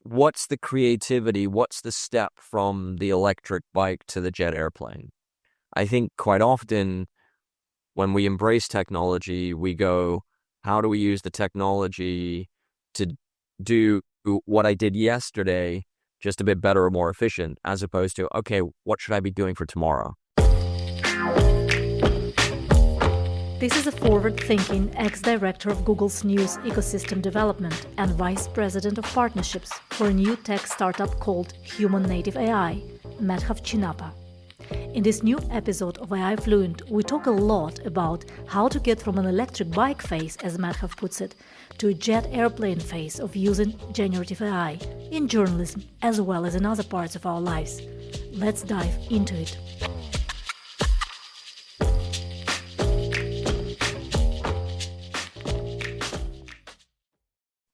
what's the creativity? What's the step from the electric bike to the jet airplane? I think quite often when we embrace technology, we go, how do we use the technology to do what I did yesterday, just a bit better or more efficient, as opposed to, okay, what should I be doing for tomorrow? This is a forward-thinking ex-director of Google's news ecosystem development and vice president of partnerships for a new tech startup called Human Native AI, Madhav Chinnappa. In this new episode of AI Fluent, we talk a lot about how to get from an electric bike phase, as Madhav puts it, to a jet airplane phase of using generative AI in journalism as well as in other parts of our lives. Let's dive into it.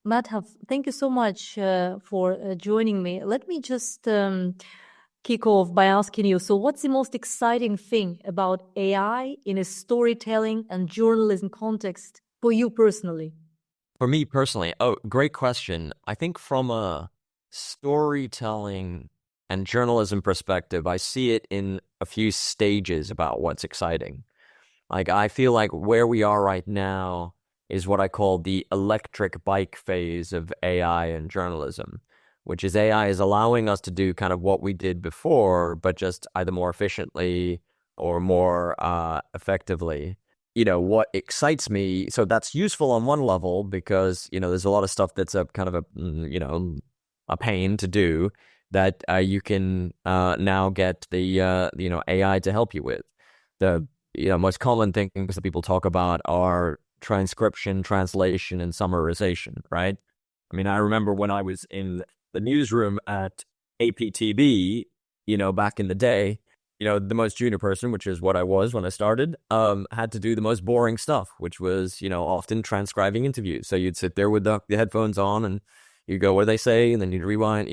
Madhav, thank you so much for joining me. Let me just kick off by asking you, so what's the most exciting thing about AI in a storytelling and journalism context for you personally? For me personally, great question. I think from a storytelling and journalism perspective, I see it in a few stages about what's exciting. Like, I feel like where we are right now is what I call the electric bike phase of AI and journalism, which is AI is allowing us to do kind of what we did before, but just either more efficiently or more effectively. What excites me, so that's useful on one level because, there's a lot of stuff that's a kind of a pain to do that you can now get the, AI to help you with. The, most common things that people talk about are transcription, translation, and summarization, right? I mean, I remember when I was in the newsroom at APTV, back in the day, the most junior person, which is what I was when I started, had to do the most boring stuff, which was, often transcribing interviews. So you'd sit there with the headphones on and you go, what do they say? And then you'd rewind,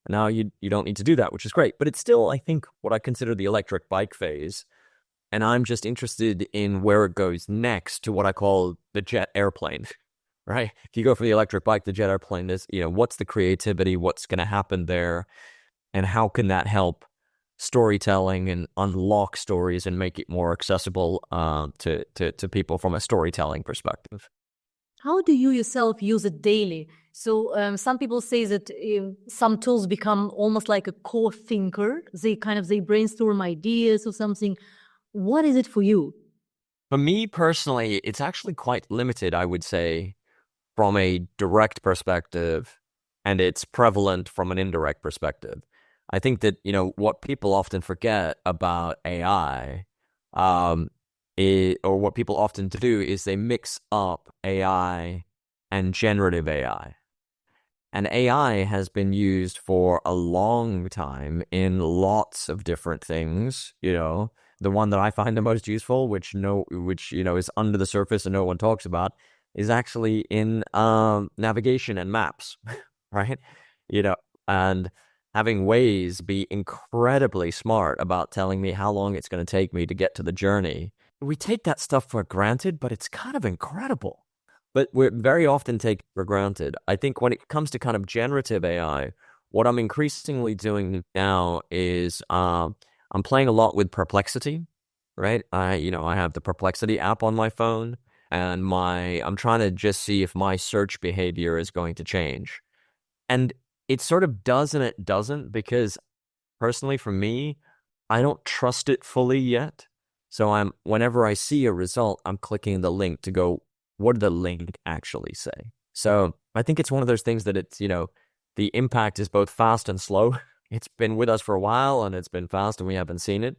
Now you don't need to do that, which is great. But it's still, I think, what I consider the electric bike phase. And I'm just interested in where it goes next to what I call the jet airplane, right? If you go from the electric bike to jet airplane, what's the creativity? What's going to happen there? And how can that help storytelling and unlock stories and make it more accessible to people from a storytelling perspective? How do you yourself use it daily? So some people say that some tools become almost like a co-thinker. They brainstorm ideas or something. What is it for you? For me personally, it's actually quite limited, I would say, from a direct perspective, and it's prevalent from an indirect perspective. I think that, what people often forget about AI, or what people often do is they mix up AI and generative AI. And AI has been used for a long time in lots of different things, The one that I find the most useful, which is under the surface and no one talks about, is actually in navigation and maps, right? And having Waze be incredibly smart about telling me how long it's going to take me to get to the journey. We take that stuff for granted, but it's kind of incredible. But we very often take it for granted. I think when it comes to kind of generative AI, what I'm increasingly doing now is I'm playing a lot with Perplexity, right? I have the Perplexity app on my phone, and I'm trying to just see if my search behavior is going to change. And it sort of does and it doesn't, because personally for me, I don't trust it fully yet. So whenever I see a result, I'm clicking the link to go, what did the link actually say? So I think it's one of those things that it's, the impact is both fast and slow. It's been with us for a while and it's been fast and we haven't seen it.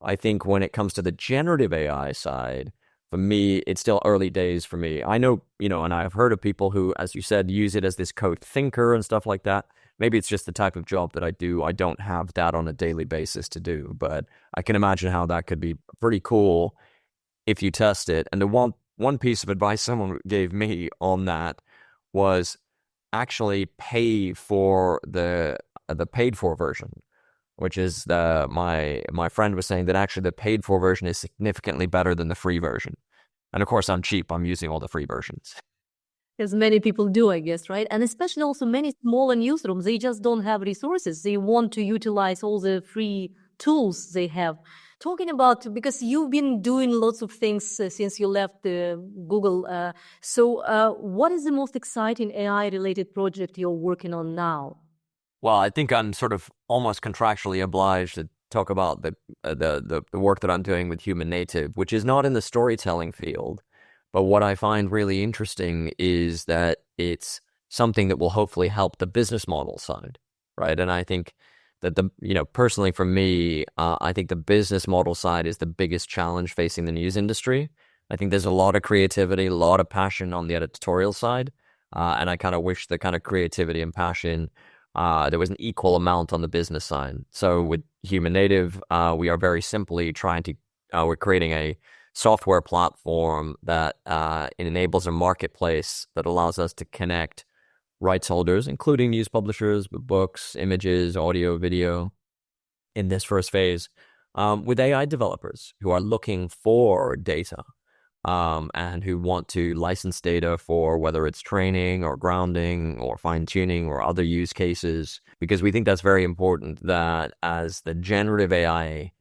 I think when it comes to the generative AI side, for me, it's still early days for me. I know, and I've heard of people who, as you said, use it as this code thinker and stuff like that. Maybe it's just the type of job that I do. I don't have that on a daily basis to do, but I can imagine how that could be pretty cool if you test it. And the one piece of advice someone gave me on that was actually pay for the paid for version, which is my friend was saying that actually the paid for version is significantly better than the free version. And of course, I'm cheap. I'm using all the free versions. as many people do, I guess, right? And especially also many smaller newsrooms, they just don't have resources. They want to utilize all the free tools they have. Talking about, because you've been doing lots of things since you left Google. What is the most exciting AI-related project you're working on now? Well, I think I'm sort of almost contractually obliged to talk about the work that I'm doing with Human Native, which is not in the storytelling field. But what I find really interesting is that it's something that will hopefully help the business model side, right? And I think that personally for me, I think the business model side is the biggest challenge facing the news industry. I think there's a lot of creativity, a lot of passion on the editorial side. And I kind of wish the kind of creativity and passion there was an equal amount on the business side. So with Human Native, we are very simply we're creating a software platform that enables a marketplace that allows us to connect rights holders, including news publishers, with books, images, audio, video, in this first phase, with AI developers who are looking for data and who want to license data for whether it's training or grounding or fine-tuning or other use cases, because we think that's very important that as the generative AI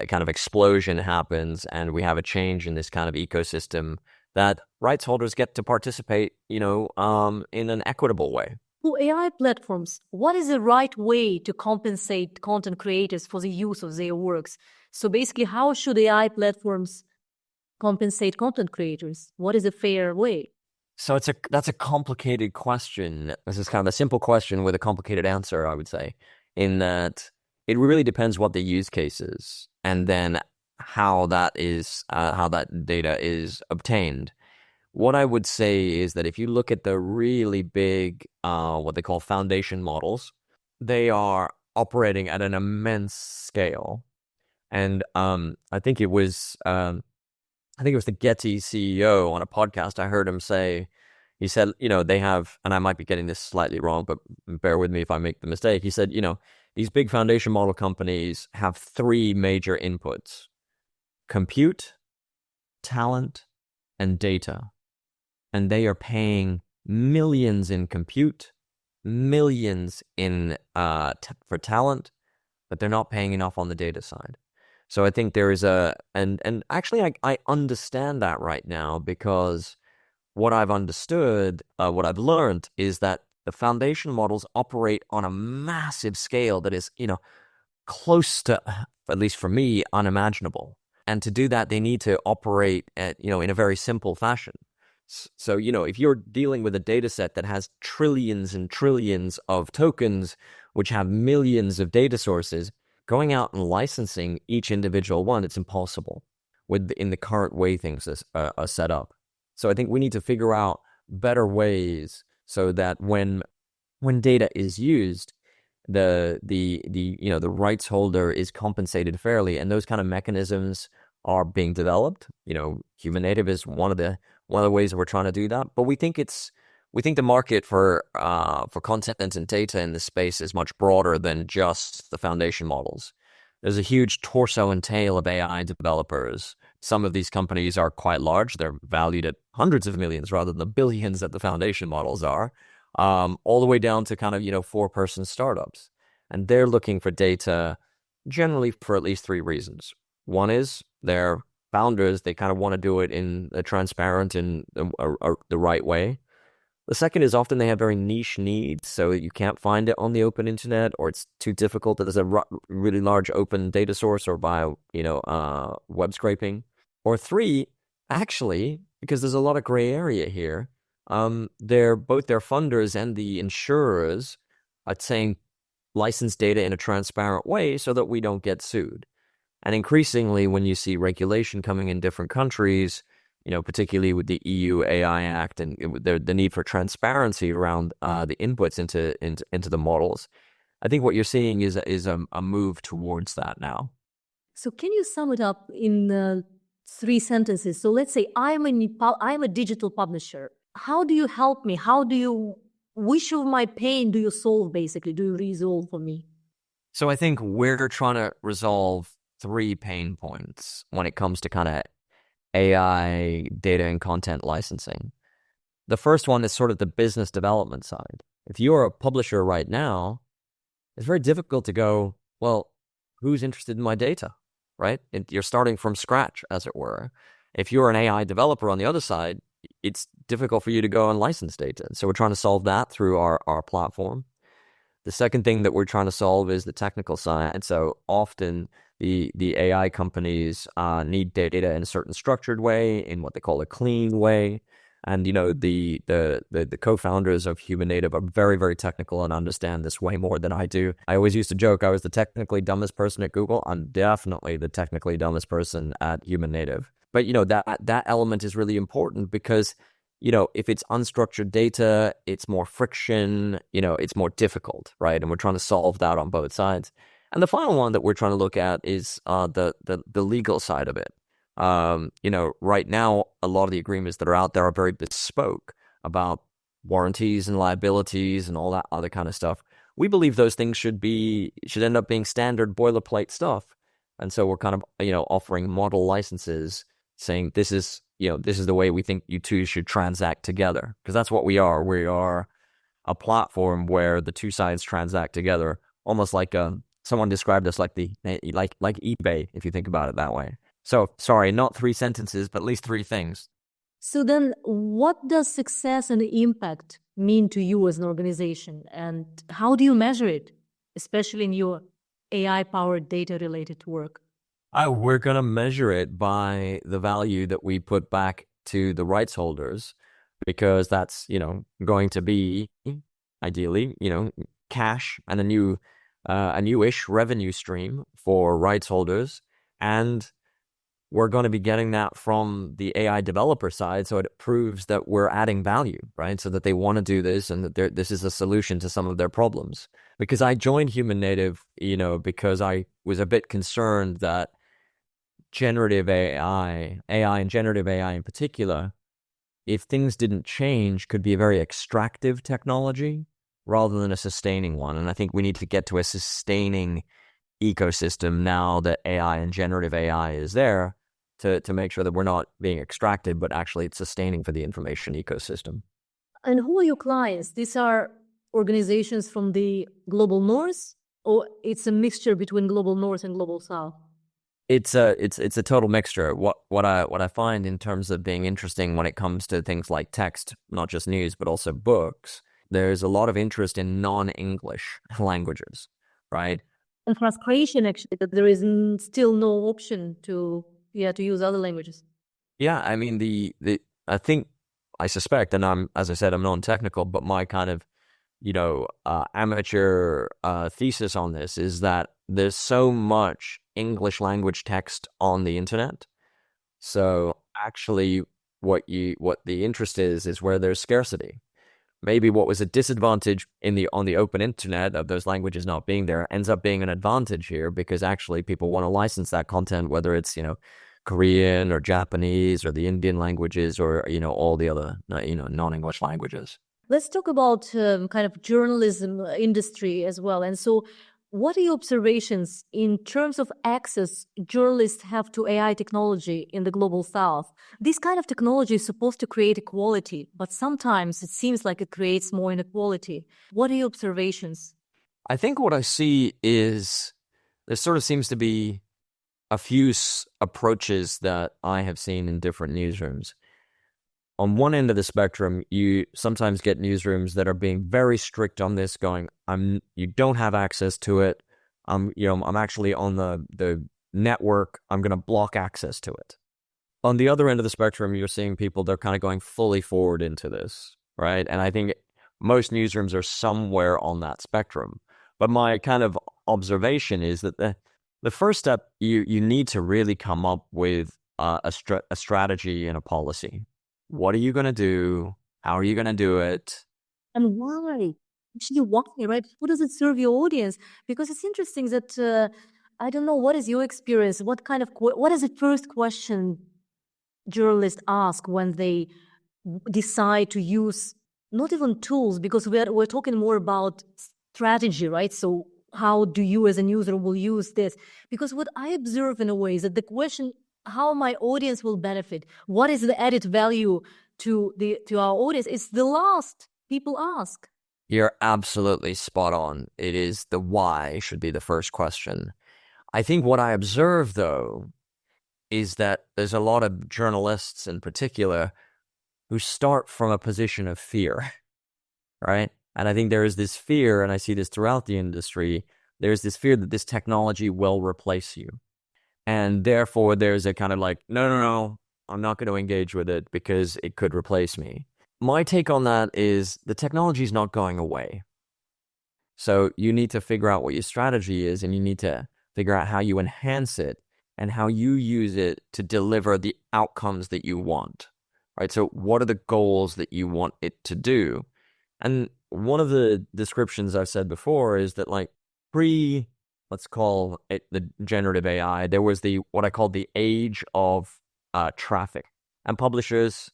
kind of explosion happens and we have a change in this kind of ecosystem, that rights holders get to participate, in an equitable way. For AI platforms, what is the right way to compensate content creators for the use of their works? So basically, how should AI platforms compensate content creators? What is a fair way? So that's a complicated question. This is kind of a simple question with a complicated answer, I would say, in that it really depends what the use case is, and then how that data is obtained. What I would say is that if you look at the really big, what they call foundation models, they are operating at an immense scale. And I think it was the Getty CEO on a podcast. I heard him say, he said, they have, and I might be getting this slightly wrong, but bear with me if I make the mistake. He said, these big foundation model companies have three major inputs: compute, talent, and data. And they are paying millions in compute, millions in for talent, but they're not paying enough on the data side. So I think there is and actually I understand that right now, because what I've understood, what I've learned is that the foundation models operate on a massive scale that is, close to, at least for me, unimaginable. And to do that, they need to operate at, in a very simple fashion. So, if you're dealing with a data set that has trillions and trillions of tokens, which have millions of data sources, going out and licensing each individual one, it's impossible in the current way things are set up. So I think we need to figure out better ways so that when data is used, the rights holder is compensated fairly, and those kind of mechanisms are being developed. Human Native is one of the ways that we're trying to do that. But we think the market for content and data in this space is much broader than just the foundation models. There's a huge torso and tail of AI developers. Some of these companies are quite large. They're valued at hundreds of millions rather than the billions that the foundation models are, all the way down to kind of, 4-person startups. And they're looking for data generally for at least three reasons. One is they're founders. They kind of want to do it in a transparent and the right way. The second is often they have very niche needs, so you can't find it on the open internet, or it's too difficult that there's a really large open data source, or by web scraping. Or three, actually, because there's a lot of gray area here, both their funders and the insurers are saying license data in a transparent way so that we don't get sued. And increasingly, when you see regulation coming in different countries, particularly with the EU AI Act and the need for transparency around the inputs into the models, I think what you're seeing is a move towards that now. So can you sum it up in 3 sentences? So let's say I'm a digital publisher. How do you help me? Which of my pain do you solve, basically? Do you resolve for me? So I think we're trying to resolve 3 pain points when it comes to kind of AI data and content licensing. The first one is sort of the business development side. If you're a publisher right now, it's very difficult to go, well, who's interested in my data, right? You're starting from scratch, as it were. If you're an AI developer on the other side, it's difficult for you to go and license data. So we're trying to solve that through our platform. The second thing that we're trying to solve is the technical side. So often the AI companies need data in a certain structured way, in what they call a clean way. And the co-founders of Human Native are very, very technical and understand this way more than I do. I always used to joke I was the technically dumbest person at Google. I'm definitely the technically dumbest person at Human Native. But that element is really important because if it's unstructured data, it's more friction, it's more difficult, right? And we're trying to solve that on both sides. And the final one that we're trying to look at is the legal side of it. Right now, a lot of the agreements that are out there are very bespoke about warranties and liabilities and all that other kind of stuff. We believe those things should end up being standard boilerplate stuff. And so we're kind of, offering model licenses saying this is the way we think you two should transact together. Because that's what we are. We are a platform where the two sides transact together, almost like someone described us like eBay, if you think about it that way. So, sorry, not 3 sentences, but at least 3 things. So then what does success and impact mean to you as an organization? And how do you measure it, especially in your AI-powered data-related work? We're going to measure it by the value that we put back to the rights holders, because that's, going to be, ideally, cash and a newish revenue stream for rights holders. And we're going to be getting that from the AI developer side, so it proves that we're adding value, right? So that they want to do this and that this is a solution to some of their problems. Because I joined Human Native, because I was a bit concerned that generative AI and generative AI in particular, if things didn't change, could be a very extractive technology rather than a sustaining one. And I think we need to get to a sustaining ecosystem now that AI and generative AI is there, to make sure that we're not being extracted, but actually it's sustaining for the information ecosystem. And who are your clients? These are organizations from the global north, or it's a mixture between global north and global south? It's a total mixture. What I find in terms of being interesting when it comes to things like text, not just news, but also books, there's a lot of interest in non-English languages, right? And frustration, actually, that there is still no option to use other languages. Yeah, I mean, I suspect, and as I said, I'm non-technical, but my kind of, amateur thesis on this is that there's so much English language text on the internet. So actually, what the interest is where there's scarcity. Maybe what was a disadvantage on the open internet of those languages not being there ends up being an advantage here, because actually people want to license that content, whether it's Korean or Japanese or the Indian languages or all the other non-English languages. Let's talk about kind of journalism industry as well. And so, what are your observations in terms of access journalists have to AI technology in the global south? This kind of technology is supposed to create equality, but sometimes it seems like it creates more inequality. What are your observations? I think what I see is there sort of seems to be a few approaches that I have seen in different newsrooms. On one end of the spectrum, you sometimes get newsrooms that are being very strict on this, going, you don't have access to it. I'm actually on the network. I'm going to block access to it. On the other end of the spectrum, you're seeing people, they're kind of going fully forward into this, right? And I think most newsrooms are somewhere on that spectrum. But my kind of observation is that the first step, you need to really come up with a strategy and a policy. What are you going to do? How are you going to do it? And why? Actually, why, right? How does it serve your audience? Because it's interesting that, I don't know, what is your experience? What is the first question journalists ask when they decide to use not even tools, because we're talking more about strategy, right? So how do you as a newsroom will use this? Because what I observe in a way is that the question, how my audience will benefit, what is the added value to our audience is the last people ask. You're absolutely spot on. It is the why should be the first question. I think what I observe, though, is that there's a lot of journalists in particular who start from a position of fear, right? And I think there is this fear, and I see this throughout the industry, there's this fear that this technology will replace you. And therefore, there's a kind of like, no, I'm not going to engage with it because it could replace me. My take on that is the technology is not going away. So you need to figure out what your strategy is, and you need to figure out how you enhance it and how you use it to deliver the outcomes that you want, right? So what are the goals that you want it to do? And one of the descriptions I've said before is that like let's call it the generative AI, there was what I called the age of traffic. And publishers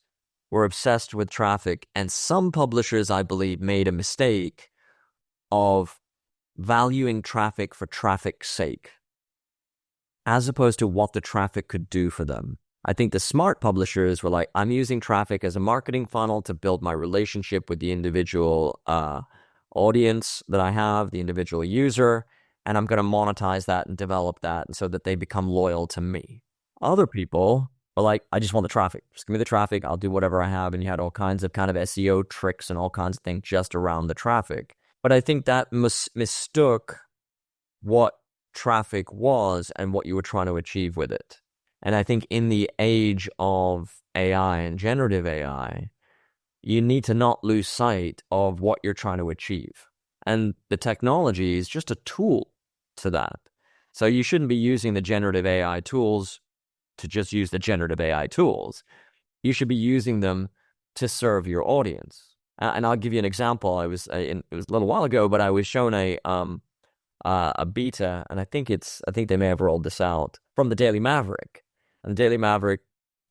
were obsessed with traffic. And some publishers, I believe, made a mistake of valuing traffic for traffic's sake, as opposed to what the traffic could do for them. I think the smart publishers were like, I'm using traffic as a marketing funnel to build my relationship with the individual audience that I have, the individual user, and I'm going to monetize that and develop that so that they become loyal to me. Other people were like, I just want the traffic. Just give me the traffic. I'll do whatever I have. And you had all kinds of kind of SEO tricks and all kinds of things just around the traffic. But I think that mistook what traffic was and what you were trying to achieve with it. And I think in the age of AI and generative AI, you need to not lose sight of what you're trying to achieve. And the technology is just a tool to that. So you shouldn't be using the generative AI tools to just use the generative AI tools. You should be using them to serve your audience. And I'll give you an example. It was a little while ago, but I was shown a beta, and I think they may have rolled this out from the Daily Maverick. And the Daily Maverick,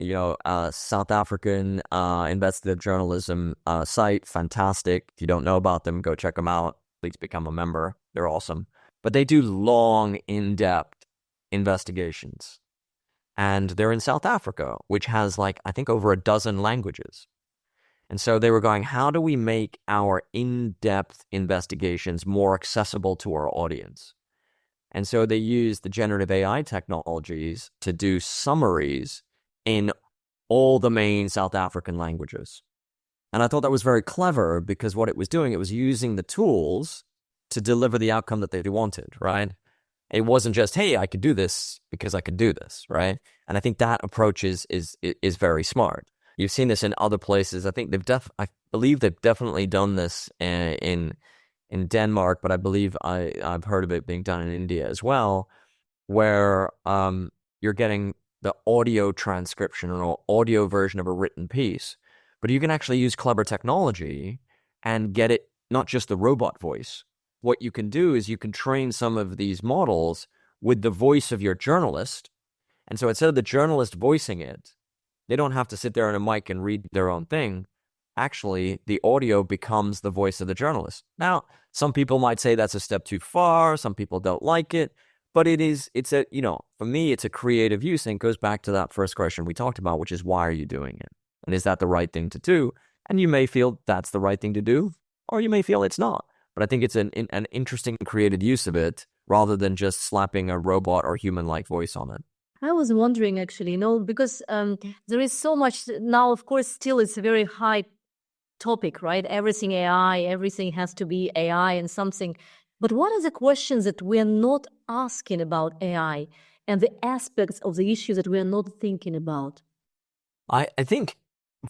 South African investigative journalism site, fantastic. If you don't know about them, go check them out. Please become a member. They're awesome. But they do long, in-depth investigations. And they're in South Africa, which has I think over a dozen languages. And so they were going, how do we make our in-depth investigations more accessible to our audience? And so they used the generative AI technologies to do summaries in all the main South African languages. And I thought that was very clever because what it was doing, it was using the tools to deliver the outcome that they wanted, right? It wasn't just, hey, I could do this because I could do this, right? And I think that approach is very smart. You've seen this in other places. I think I believe they've definitely done this in Denmark, but I believe I've heard of it being done in India as well, where you're getting the audio transcription or audio version of a written piece, but you can actually use clever technology and get it, not just the robot voice. What you can do is you can train some of these models with the voice of your journalist. And so instead of the journalist voicing it, they don't have to sit there on a mic and read their own thing. Actually, the audio becomes the voice of the journalist. Now, some people might say that's a step too far. Some people don't like it. But for me, it's a creative use, and it goes back to that first question we talked about, which is, why are you doing it? And is that the right thing to do? And you may feel that's the right thing to do, or you may feel it's not. But I think it's an interesting creative use of it, rather than just slapping a robot or human-like voice on it. I was wondering, actually, because there is so much now, of course, still it's a very high topic, right? Everything AI, everything has to be AI and something. But what are the questions that we are not asking about AI and the aspects of the issues that we are not thinking about? I think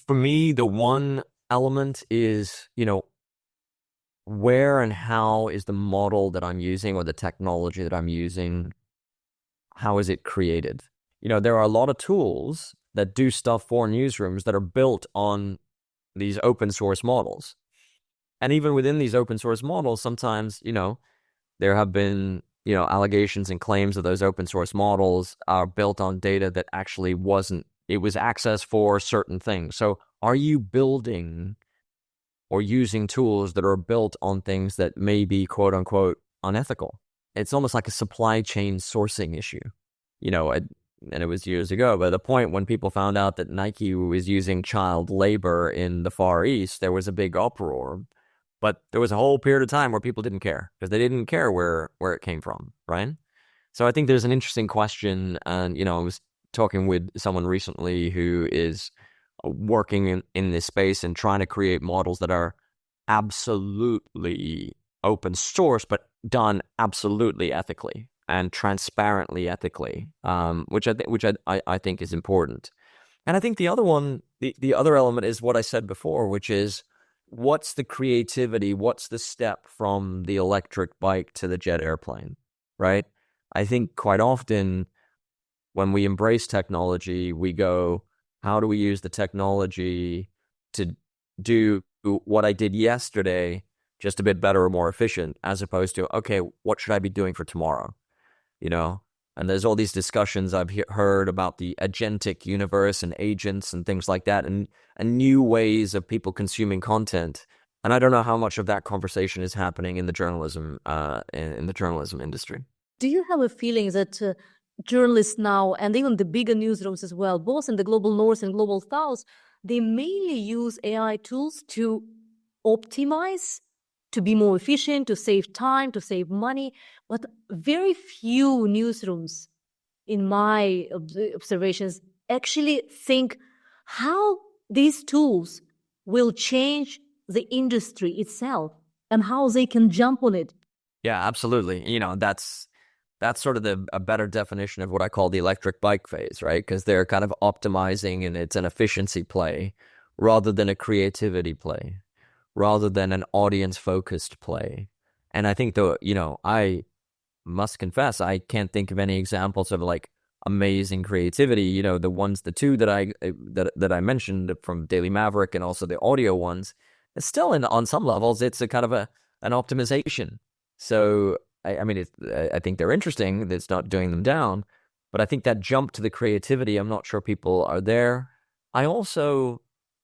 for me, the one element is, where and how is the model that I'm using or the technology that I'm using, how is it created? There are a lot of tools that do stuff for newsrooms that are built on these open source models. And even within these open source models, sometimes, there have been, allegations and claims that those open source models are built on data that actually wasn't, it was accessed for certain things. So are you building or using tools that are built on things that may be quote unquote unethical? It's almost like a supply chain sourcing issue. and it was years ago, but the point when people found out that Nike was using child labor in the Far East, there was a big uproar. But there was a whole period of time where people didn't care because they didn't care where it came from, right? So I think there's an interesting question, and I was talking with someone recently who is working in this space and trying to create models that are absolutely open source, but done absolutely ethically and transparently ethically, which I think is important. And I think the other one, the other element is what I said before, which is what's the creativity? What's the step from the electric bike to the jet airplane, right? I think quite often when we embrace technology, we go, how do we use the technology to do what I did yesterday just a bit better or more efficient, as opposed to, okay, what should I be doing for tomorrow? And there's all these discussions I've heard about the agentic universe and agents and things like that, and new ways of people consuming content. And I don't know how much of that conversation is happening in the journalism industry. Do you have a feeling that journalists now, and even the bigger newsrooms as well, both in the global north and global south, they mainly use AI tools to optimize, to be more efficient, to save time, to save money? But very few newsrooms, in my observations, actually think how these tools will change the industry itself and how they can jump on it. Yeah, absolutely. That's sort of a better definition of what I call the electric bike phase, right? Because they're kind of optimizing, and it's an efficiency play rather than a creativity play, rather than an audience-focused play. And I think, I must confess, I can't think of any examples of like amazing creativity. The two that I mentioned from Daily Maverick and also the audio ones, it's still on some levels, it's a kind of an optimization. So I think they're interesting. It's not doing them down, but I think that jump to the creativity, I'm not sure people are there. I also,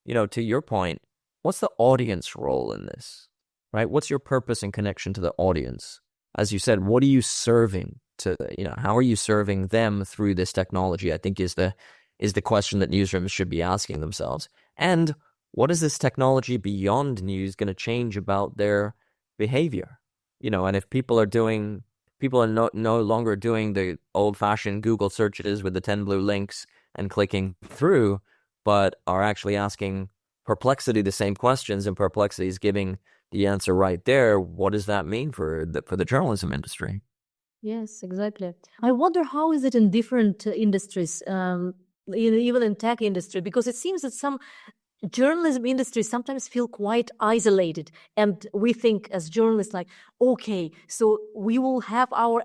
to your point, what's the audience role in this, right? What's your purpose and connection to the audience? As you said, what are you serving to, how are you serving them through this technology? I think is the question that newsrooms should be asking themselves. And what is this technology beyond news going to change about their behavior? And if people are no longer doing the old-fashioned Google searches with the 10 blue links and clicking through, but are actually asking Perplexity the same questions, and Perplexity is giving the answer right there, what does that mean for the journalism industry? Yes, exactly. I wonder how is it in different industries, even in tech industry, because it seems that some journalism industries sometimes feel quite isolated, and we think as journalists like, okay, so we will have our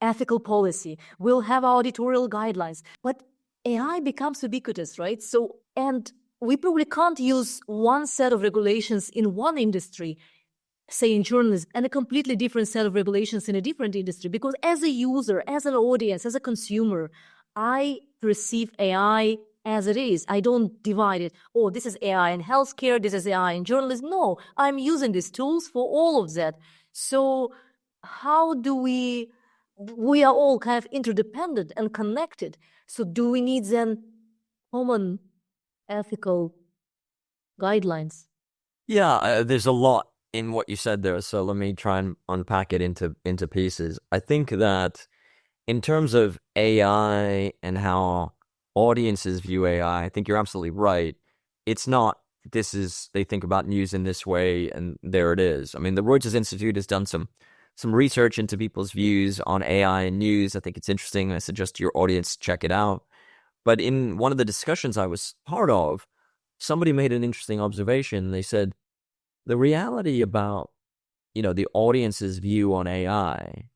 ethical policy, we'll have our editorial guidelines, but AI becomes ubiquitous, right? So, and we probably can't use one set of regulations in one industry, say in journalism, and a completely different set of regulations in a different industry, because as a user, as an audience, as a consumer, I perceive AI as it is. I don't divide it. Oh, this is AI in healthcare, this is AI in journalism. No, I'm using these tools for all of that. So how do we are all kind of interdependent and connected. So do we need then common ethical guidelines? Yeah, there's a lot in what you said there, so let me try and unpack it into pieces. I think that in terms of AI and how audiences view AI, I think you're absolutely right. It's not, they think about news in this way and there it is. I mean, the Reuters Institute has done some research into people's views on AI and news. I think it's interesting. I suggest your audience check it out. But in one of the discussions I was part of, somebody made an interesting observation. They said, the reality about, the audience's view on AI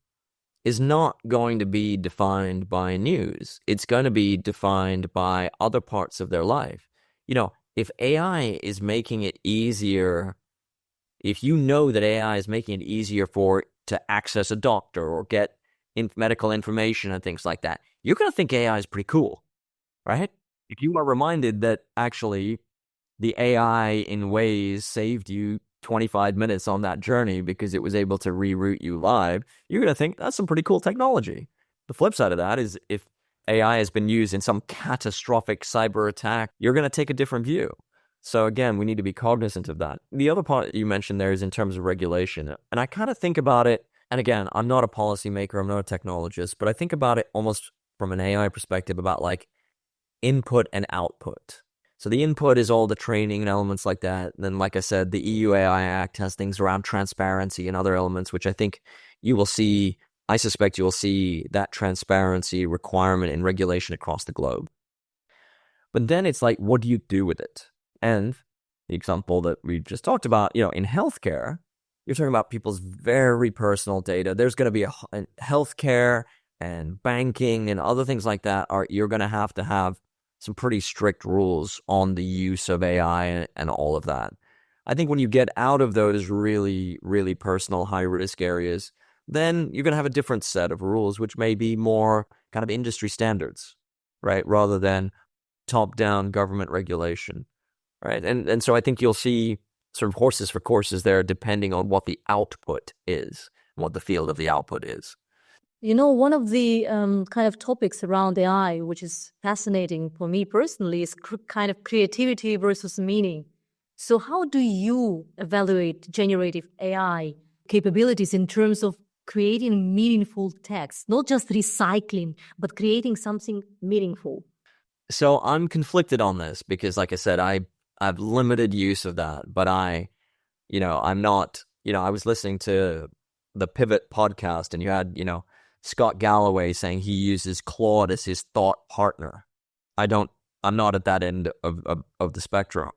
is not going to be defined by news. It's going to be defined by other parts of their life. If AI is making it easier, if you know that AI is making it easier to access a doctor or get medical information and things like that, you're going to think AI is pretty cool, right? If you are reminded that actually the AI in Waze saved you 25 minutes on that journey because it was able to reroute you live, you're going to think that's some pretty cool technology. The flip side of that is if AI has been used in some catastrophic cyber attack, you're going to take a different view. So again, we need to be cognizant of that. The other part you mentioned there is in terms of regulation. And I kind of think about it, and again, I'm not a policymaker, I'm not a technologist, but I think about it almost from an AI perspective about like input and output. So the input is all the training and elements like that. And then, like I said, the EU AI Act has things around transparency and other elements, which I think you will see, I suspect you will see that transparency requirement and regulation across the globe. But then it's like, what do you do with it? And the example that we just talked about, in healthcare, you're talking about people's very personal data. There's going to be a healthcare and banking and other things like that. You're going to have some pretty strict rules on the use of AI and all of that. I think when you get out of those really, really personal, high-risk areas, then you're going to have a different set of rules, which may be more kind of industry standards, right? Rather than top-down government regulation, right? And so I think you'll see sort of horses for courses there, depending on what the output is, what the field of the output is. One of the kind of topics around AI, which is fascinating for me personally, is kind of creativity versus meaning. So how do you evaluate generative AI capabilities in terms of creating meaningful text, not just recycling, but creating something meaningful? So I'm conflicted on this because, like I said, I've limited use of that, but I'm not, I was listening to the Pivot podcast and you had, Scott Galloway saying he uses Claude as his thought partner. I'm not at that end of the spectrum.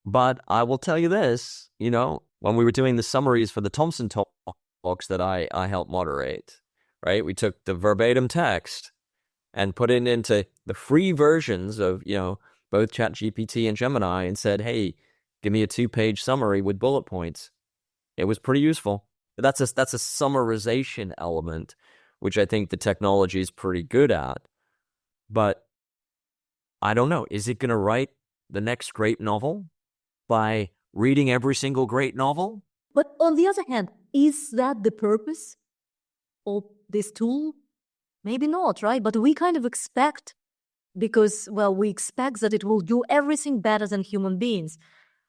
But I will tell you this, when we were doing the summaries for the Thompson talks that I helped moderate, right? We took the verbatim text and put it into the free versions of, both ChatGPT and Gemini and said, hey, give me a 2-page summary with bullet points. It was pretty useful. That's a summarization element, which I think the technology is pretty good at. But I don't know. Is it going to write the next great novel by reading every single great novel? But on the other hand, is that the purpose of this tool? Maybe not, right? But we kind of expect, because, we expect that it will do everything better than human beings.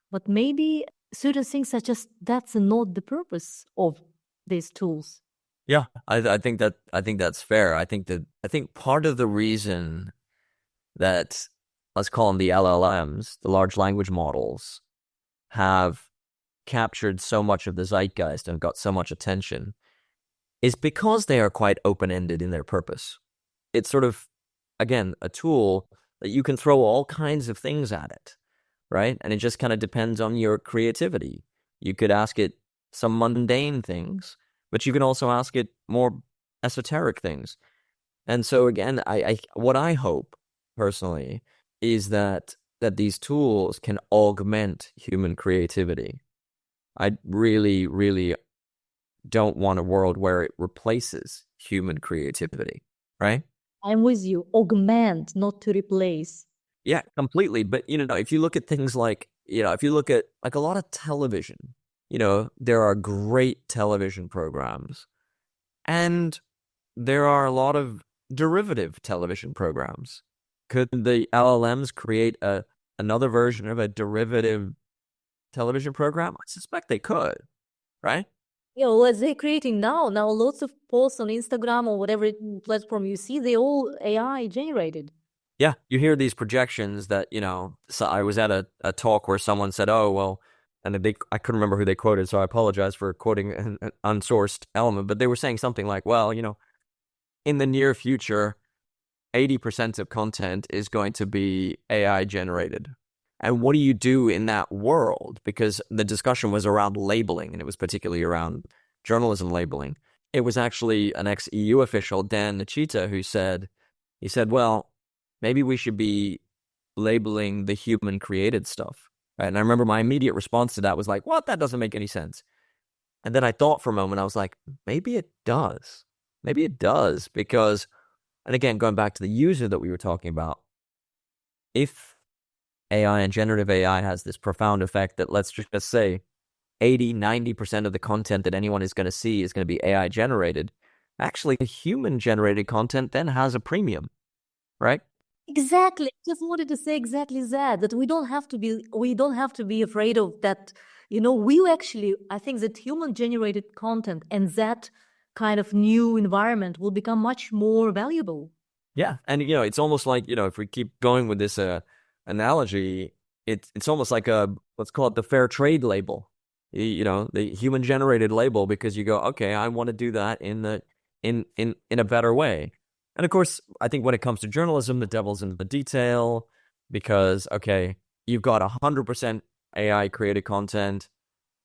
But maybe certain things such as that's not the purpose of these tools. Yeah, I think that's fair. I think part of the reason that, let's call them the LLMs, the large language models, have captured so much of the zeitgeist and got so much attention is because they are quite open-ended in their purpose. It's sort of, again, a tool that you can throw all kinds of things at it, right? And it just kind of depends on your creativity. You could ask it some mundane things, but you can also ask it more esoteric things. And so again, what I hope personally is that these tools can augment human creativity. I really, really don't want a world where it replaces human creativity, right? I'm with you. Augment, not to replace. Yeah, completely. But, if you look at things like, if you look at like a lot of television, there are great television programs and there are a lot of derivative television programs. Could the LLMs create another version of a derivative television program? I suspect they could, right? As they're creating now lots of posts on Instagram or whatever platform you see, they all AI generated. Yeah, you hear these projections that, so I was at a talk where someone said, oh, well, and I couldn't remember who they quoted, so I apologize for quoting an unsourced element, but they were saying something like, well, in the near future, 80% of content is going to be AI generated. And what do you do in that world? Because the discussion was around labeling, and it was particularly around journalism labeling. It was actually an ex-EU official, Dan Nachita, who said, well, maybe we should be labeling the human-created stuff. Right? And I remember my immediate response to that was like, what? That doesn't make any sense. And then I thought for a moment, I was like, maybe it does. Maybe it does because, and again, going back to the user that we were talking about, if AI and generative AI has this profound effect that let's just say 80-90% of the content that anyone is going to see is going to be AI generated, actually the human generated content then has a premium. right? Exactly. I just wanted to say exactly that, that we don't have to be afraid of that. We actually, I think that human generated content and that kind of new environment will become much more valuable. Yeah, and it's almost like if we keep going with this analogy, it's almost like let's call it the fair trade label, the human generated label, because you go, okay, I want to do that in a better way. And of course, I think when it comes to journalism, the devil's in the detail, because okay, you've got 100% AI created content.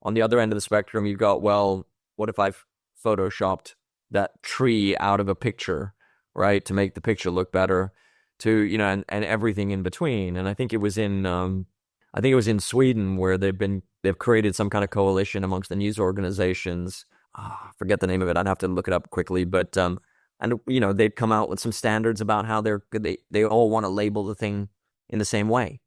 On the other end of the spectrum, you've got, well, what if I've photoshopped that tree out of a picture, right, to make the picture look better, and everything in between. And I think it was in Sweden where they've created some kind of coalition amongst the news organizations. I forget the name of it. I'd have to look it up quickly, but and they'd come out with some standards about how they all want to label the thing in the same way,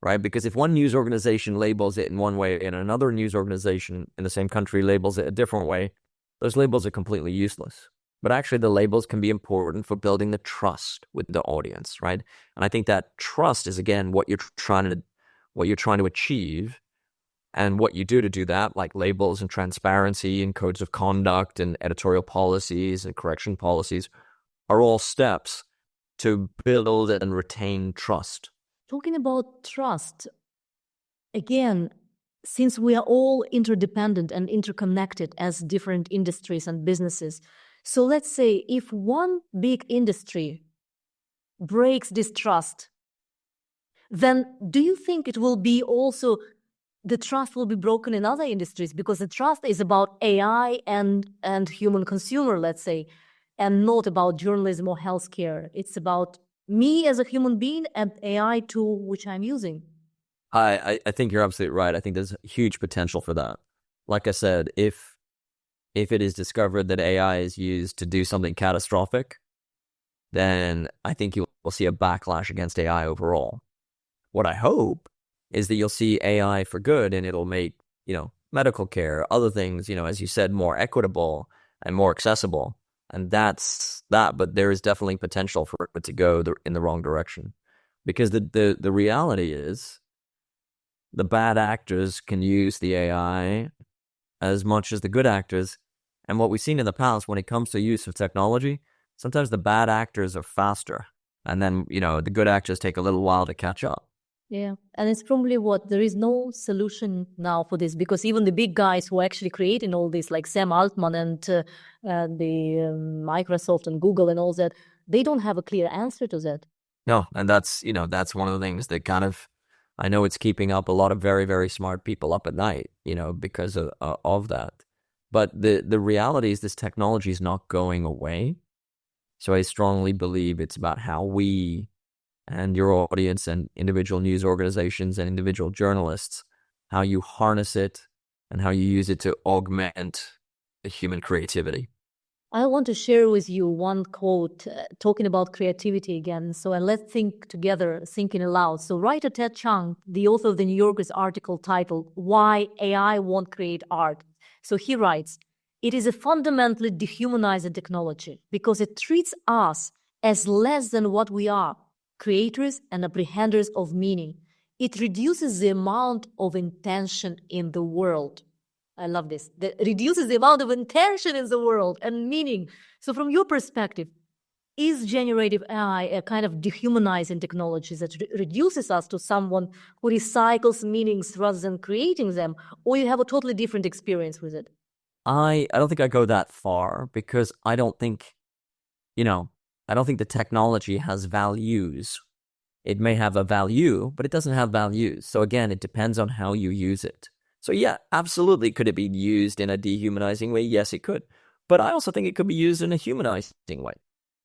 right? Because if one news organization labels it in one way and another news organization in the same country labels it a different way, those labels are completely useless. But actually, the labels can be important for building the trust with the audience, right? And I think that trust is, again, what you're trying to achieve, and what you do to do that, like labels and transparency and codes of conduct and editorial policies and correction policies, are all steps to build and retain trust. Talking about trust, again, since we are all interdependent and interconnected as different industries and businesses, so let's say if one big industry breaks this trust, then do you think it will be also the trust will be broken in other industries? Because the trust is about AI and human consumer, let's say, and not about journalism or healthcare. It's about me as a human being and AI tool which I'm using. I think you're absolutely right. I think there's huge potential for that. Like I said, if it is discovered that AI is used to do something catastrophic, then I think you will see a backlash against AI overall. What I hope is that you'll see AI for good, and it'll make, medical care, other things, as you said, more equitable and more accessible. And that's that. But there is definitely potential for it to go in the wrong direction, because the reality is the bad actors can use the AI as much as the good actors. And what we've seen in the past when it comes to use of technology, sometimes the bad actors are faster, and then, the good actors take a little while to catch up. Yeah, and it's probably there is no solution now for this, because even the big guys who are actually creating all this, like Sam Altman and the Microsoft and Google and all that, they don't have a clear answer to that. No, and that's one of the things that kind of, I know it's keeping up a lot of very, very smart people up at night, because of that. But the reality is this technology is not going away. So I strongly believe it's about how we and your audience and individual news organizations and individual journalists, how you harness it and how you use it to augment the human creativity. I want to share with you one quote talking about creativity again. So let's think together, thinking aloud. So writer Ted Chiang, the author of the New Yorker's article titled "Why AI Won't Create Art." So he writes, "It is a fundamentally dehumanizing technology because it treats us as less than what we are, creators and apprehenders of meaning. It reduces the amount of intention in the world." I love this. That reduces the amount of intention in the world and meaning. So from your perspective, is generative AI a kind of dehumanizing technology that reduces us to someone who recycles meanings rather than creating them? Or you have a totally different experience with it? I don't think I go that far, because I don't think the technology has values. It may have a value, but it doesn't have values. So again, it depends on how you use it. So yeah, absolutely. Could it be used in a dehumanizing way? Yes, it could. But I also think it could be used in a humanizing way.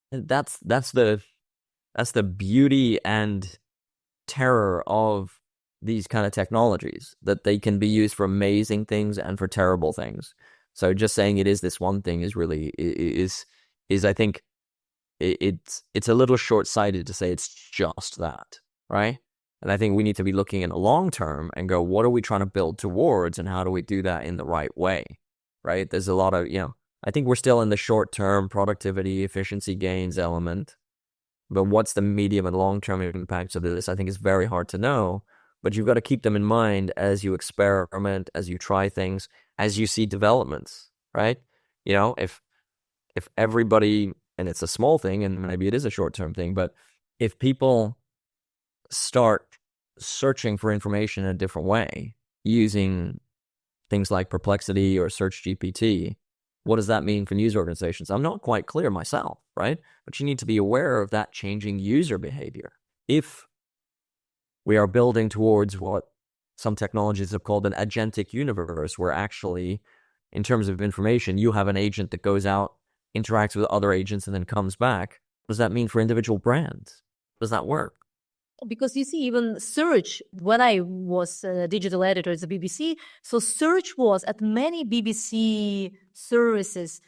And that's the beauty and terror of these kind of technologies, that they can be used for amazing things and for terrible things. So just saying it is this one thing is really I think it's a little short-sighted to say it's just that, right? And I think we need to be looking in the long term and go, what are we trying to build towards, and how do we do that in the right way, right? There's a lot of, I think we're still in the short-term productivity, efficiency gains element. But what's the medium and long-term impacts of this, I think is very hard to know. But you've got to keep them in mind as you experiment, as you try things, as you see developments, right? If everybody, and it's a small thing, and maybe it is a short-term thing, but if people start searching for information in a different way, using things like Perplexity or Search GPT, what does that mean for news organizations? I'm not quite clear myself, right? But you need to be aware of that changing user behavior. If we are building towards what some technologies have called an agentic universe, where actually, in terms of information, you have an agent that goes out, interacts with other agents, and then comes back. What does that mean for individual brands? Does that work? Because you see, even search, when I was a digital editor at the BBC, so search was at many BBC services,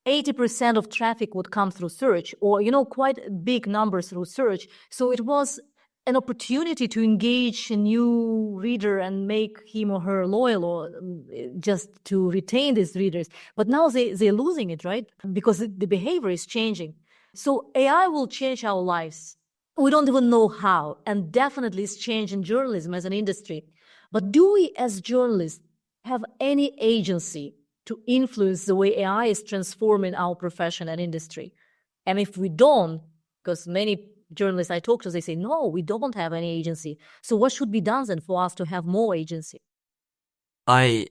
80% of traffic would come through search, or, quite a big number through search. So it was an opportunity to engage a new reader and make him or her loyal, or just to retain these readers. But now they're losing it, right? Because the behavior is changing. So AI will change our lives. We don't even know how, and definitely it's changing journalism as an industry. But do we as journalists have any agency to influence the way AI is transforming our profession and industry? And if we don't, because many journalists I talk to, they say, no, we don't have any agency. So what should be done then for us to have more agency? I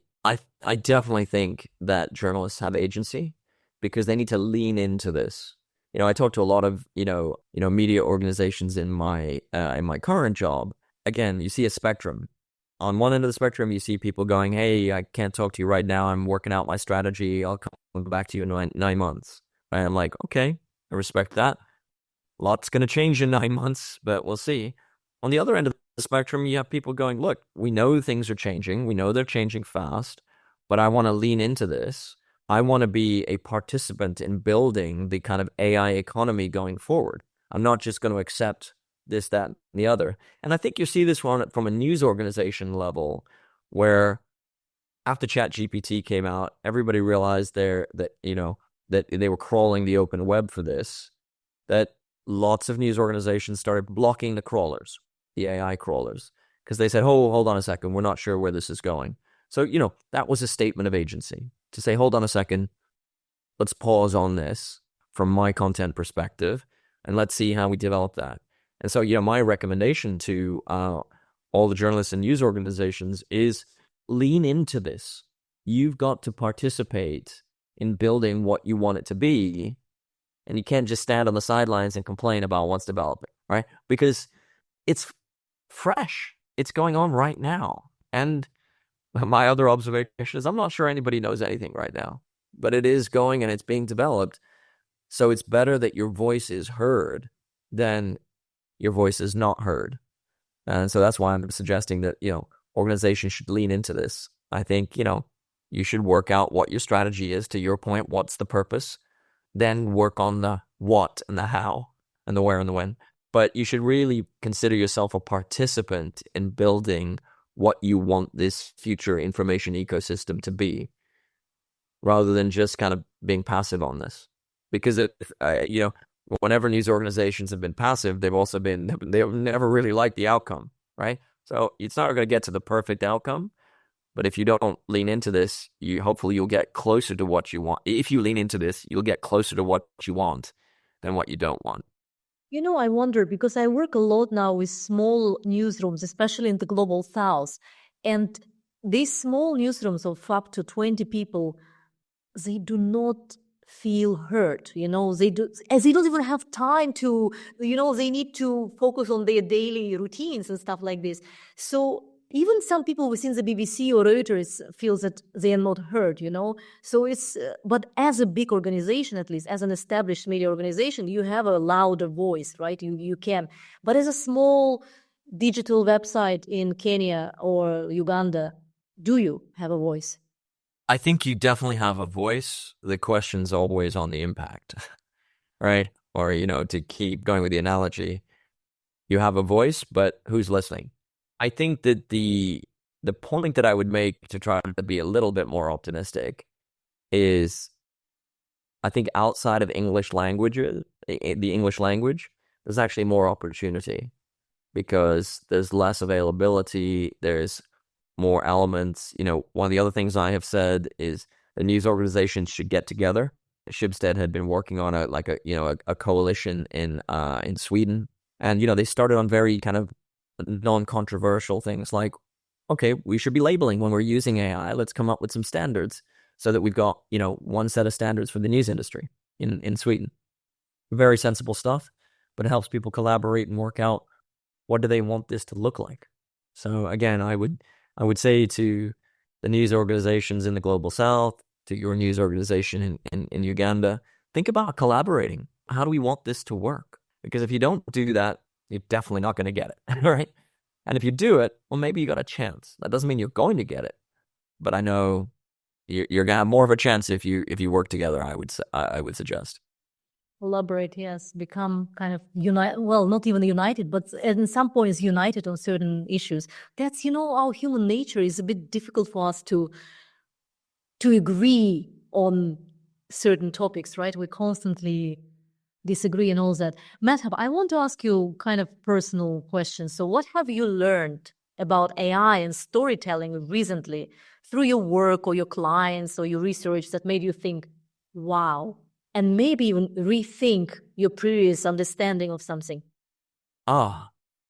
definitely think that journalists have agency because they need to lean into this. I talk to a lot of media organizations in my current job. Again, you see a spectrum. On one end of the spectrum, you see people going, "Hey, I can't talk to you right now. I'm working out my strategy. I'll come back to you in 9 months." Right? I'm like, okay, I respect that. Lots going to change in 9 months, but we'll see. On the other end of the spectrum, you have people going, "Look, we know things are changing. We know they're changing fast, but I want to lean into this. I want to be a participant in building the kind of AI economy going forward. I'm not just going to accept this, that, and the other." And I think you see this one from a news organization level, where after ChatGPT came out, everybody realized that they were crawling the open web for this, that lots of news organizations started blocking the crawlers, the AI crawlers, because they said, "Oh, hold on a second, we're not sure where this is going." So, that was a statement of agency to say, hold on a second, let's pause on this from my content perspective, and let's see how we develop that. And so, my recommendation to all the journalists and news organizations is lean into this. You've got to participate in building what you want it to be, and you can't just stand on the sidelines and complain about what's developing, right? Because it's fresh. It's going on right now. And my other observation is I'm not sure anybody knows anything right now, but it is going and it's being developed. So it's better that your voice is heard than your voice is not heard. And so that's why I'm suggesting that, organizations should lean into this. I think, you should work out what your strategy is. To your point, what's the purpose? Then work on the what and the how and the where and the when. But you should really consider yourself a participant in building what you want this future information ecosystem to be, rather than just kind of being passive on this. Because whenever news organizations have been passive, they've never really liked the outcome, right? So it's not going to get to the perfect outcome, but if you don't lean into this, hopefully you'll get closer to what you want. If you lean into this, you'll get closer to what you want than what you don't want. I wonder, because I work a lot now with small newsrooms, especially in the global south. And these small newsrooms of up to 20 people, they do not feel heard. They don't even have time to, they need to focus on their daily routines and stuff like this. So even some people within the BBC or Reuters feels that they are not heard, So it's, but as a big organization, at least as an established media organization, you have a louder voice, right? You can. But as a small digital website in Kenya or Uganda, do you have a voice? I think you definitely have a voice. The question's always on the impact, right? Or, to keep going with the analogy, you have a voice, but who's listening? I think that the point that I would make to try to be a little bit more optimistic is, I think outside of the English language, there's actually more opportunity because there's less availability, there's more elements. One of the other things I have said is the news organizations should get together. Schibsted had been working on a coalition in Sweden, and they started on very kind of non-controversial things like, okay, we should be labeling when we're using AI. Let's come up with some standards so that we've got one set of standards for the news industry in Sweden. Very sensible stuff, but it helps people collaborate and work out what do they want this to look like. So again, I would say to the news organizations in the global south, to your news organization in Uganda, think about collaborating. How do we want this to work? Because if you don't do that, you're definitely not going to get it, right? And if you do it, well, maybe you got a chance. That doesn't mean you're going to get it, but I know you're going to have more of a chance if you work together. I would suggest. Collaborate, yes, become kind of united, well, not even united, but in some points united on certain issues. That's, our human nature is a bit difficult for us to agree on certain topics, right? We constantly disagree and all that. Madhav, I want to ask you kind of personal questions. So what have you learned about AI and storytelling recently through your work or your clients or your research that made you think, wow, and maybe even rethink your previous understanding of something? I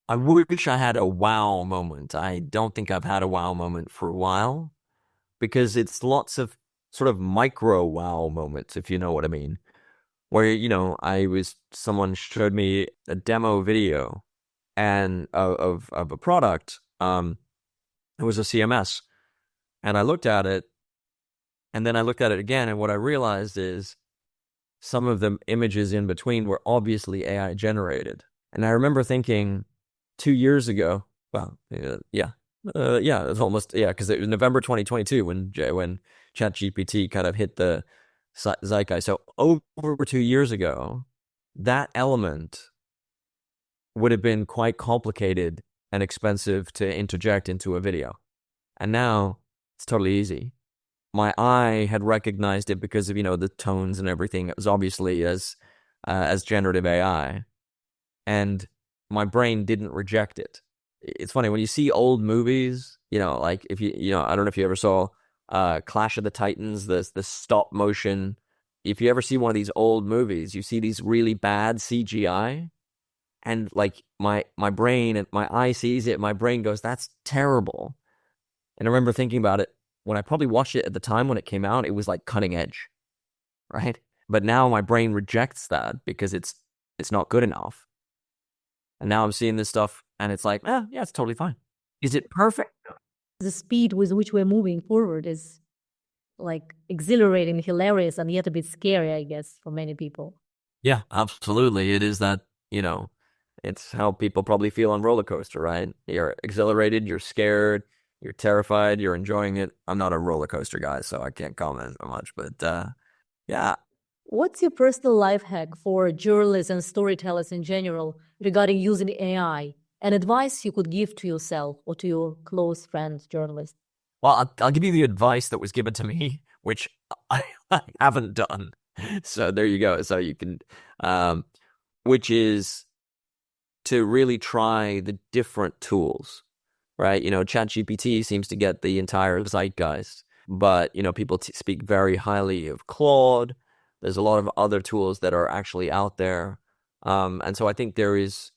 wish I had a wow moment. I don't think I've had a wow moment for a while, because it's lots of sort of micro wow moments, if you know what I mean, where, someone showed me a demo video and of a product. It was a CMS, and I looked at it, and then I looked at it again, and what I realized is some of the images in between were obviously AI generated. And I remember thinking 2 years ago, well, yeah, it's almost, because it was November 2022 when ChatGPT kind of hit the zeitgeist. So over 2 years ago, that element would have been quite complicated and expensive to interject into a video. And now it's totally easy. My eye had recognized it because of, the tones and everything. It was obviously as generative AI. And my brain didn't reject it. It's funny, when you see old movies, like if I don't know if you ever saw Clash of the Titans, the stop motion. If you ever see one of these old movies, you see these really bad CGI, and like my brain and my eye sees it, my brain goes, that's terrible. And I remember thinking about it when I probably watched it at the time when it came out, it was like cutting edge, right? But now my brain rejects that because it's not good enough. And now I'm seeing this stuff and it's like, yeah, it's totally fine. Is it perfect? The speed with which we're moving forward is like exhilarating, hilarious, and yet a bit scary, I guess, for many people. Yeah, absolutely. It is that, it's how people probably feel on roller coaster, right? You're exhilarated, you're scared, you're terrified, you're enjoying it. I'm not a roller coaster guy, so I can't comment much, but yeah. What's your personal life hack for journalists and storytellers in general regarding using AI, and advice you could give to yourself or to your close friends, journalists? Well, I'll give you the advice that was given to me, which I haven't done. So there you go. So you can, which is to really try the different tools, right? ChatGPT seems to get the entire zeitgeist, but, people speak very highly of Claude. There's a lot of other tools that are actually out there. And so I think there is,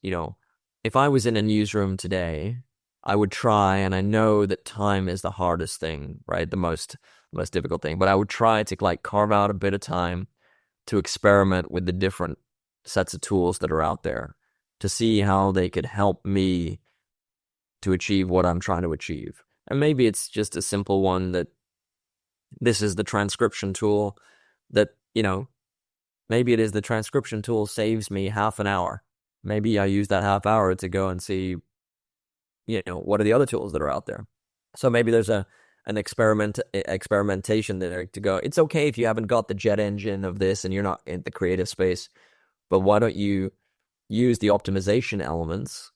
if I was in a newsroom today, I would try, and I know that time is the hardest thing, right? The most difficult thing, but I would try to like carve out a bit of time to experiment with the different sets of tools that are out there to see how they could help me to achieve what I'm trying to achieve. And maybe it's just a simple one that this is the transcription tool that, maybe it is the transcription tool saves me half an hour. Maybe I use that half hour to go and see, what are the other tools that are out there? So maybe there's an experimentation there to go, it's okay if you haven't got the jet engine of this and you're not in the creative space, but why don't you use the optimization elements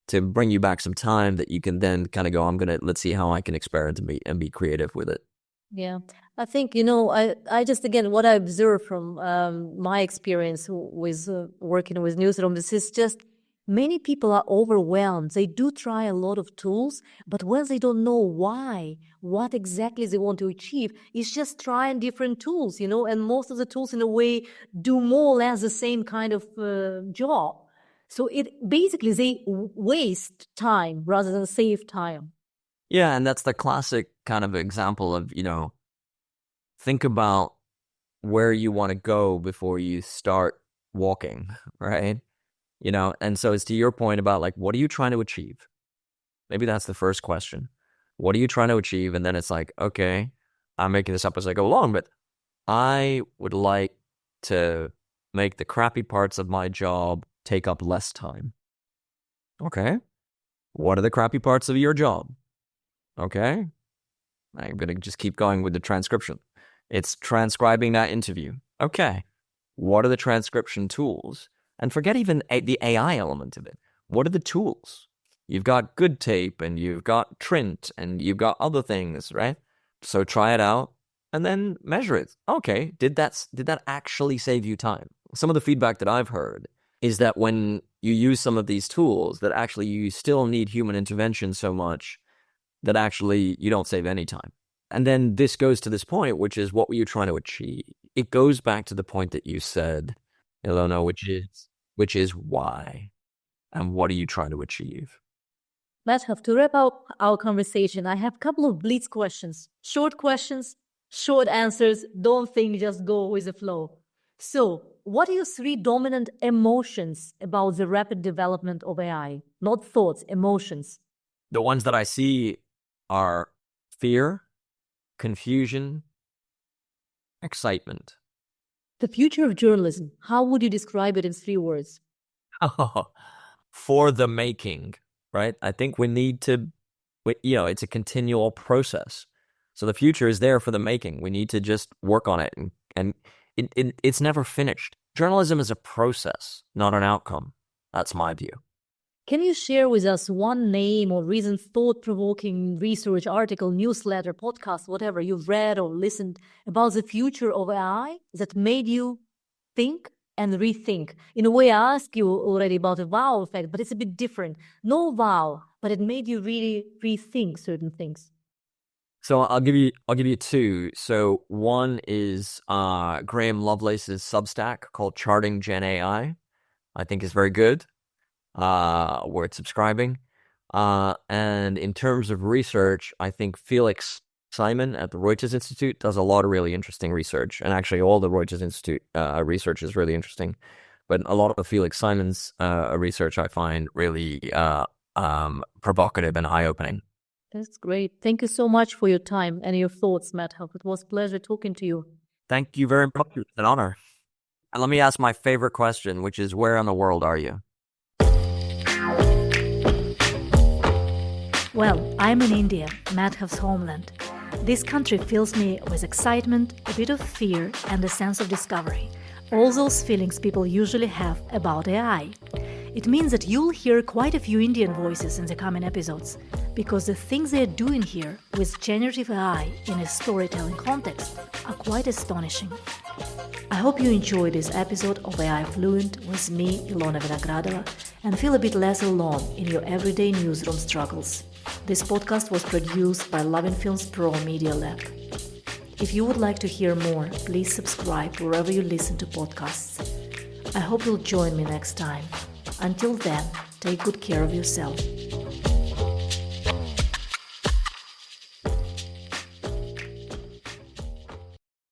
to bring you back some time that you can then kind of go, let's see how I can experiment and be creative with it. Yeah. I think, I just, again, what I observe from my experience with working with newsrooms is just many people are overwhelmed. They do try a lot of tools, but when they don't know why, what exactly they want to achieve, it's just trying different tools, and most of the tools in a way do more or less the same kind of job. So basically they waste time rather than save time. Yeah, and that's the classic kind of example of, think about where you want to go before you start walking, right? And so it's to your point about like, what are you trying to achieve? Maybe that's the first question. What are you trying to achieve? And then it's like, okay, I'm making this up as I go along, but I would like to make the crappy parts of my job take up less time. Okay. What are the crappy parts of your job? Okay. I'm going to just keep going with the transcription. It's transcribing that interview. Okay. What are the transcription tools? And forget even the AI element of it. What are the tools? You've got Good Tape and you've got Trint and you've got other things, right? So try it out and then measure it. Okay, did that actually save you time? Some of the feedback that I've heard is that when you use some of these tools, that actually you still need human intervention so much that actually you don't save any time. And then this goes to this point, which is, what were you trying to achieve? It goes back to the point that you said, Ilona, which is why, and what are you trying to achieve? Madhav, to wrap up our conversation, I have a couple of blitz questions. Short questions, short answers. Don't think, just go with the flow. So, what are your 3 dominant emotions about the rapid development of AI? Not thoughts, emotions. The ones that I see are fear, confusion, excitement. The future of journalism, how would you describe it in 3 words? For the making, right? I think we need to, it's a continual process. So the future is there for the making. We need to just work on it, and it's never finished. Journalism is a process, not an outcome. That's my view. Can you share with us one name or recent thought-provoking research article, newsletter, podcast, whatever you've read or listened about the future of AI that made you think and rethink? In a way, I asked you already about the wow effect, but it's a bit different. No wow, but it made you really rethink certain things. So I'll give you 2. So one is Graham Lovelace's Substack called Charting Gen AI. I think is very good. Worth subscribing. And in terms of research, I think Felix Simon at the Reuters Institute does a lot of really interesting research. And actually all the Reuters Institute research is really interesting. But a lot of Felix Simon's research I find really provocative and eye-opening. That's great. Thank you so much for your time and your thoughts, Madhav. It was a pleasure talking to you. Thank you very much. It's an honor. And let me ask my favorite question, which is, where in the world are you? Well, I'm in India, Madhav's homeland. This country fills me with excitement, a bit of fear, and a sense of discovery. All those feelings people usually have about AI. It means that you'll hear quite a few Indian voices in the coming episodes, because the things they're doing here with generative AI in a storytelling context are quite astonishing. I hope you enjoyed this episode of AI Fluent with me, Ilona Vinogradova, and feel a bit less alone in your everyday newsroom struggles. This podcast was produced by Lovin Films Pro Media Lab. If you would like to hear more, please subscribe wherever you listen to podcasts. I hope you'll join me next time. Until then, take good care of yourself.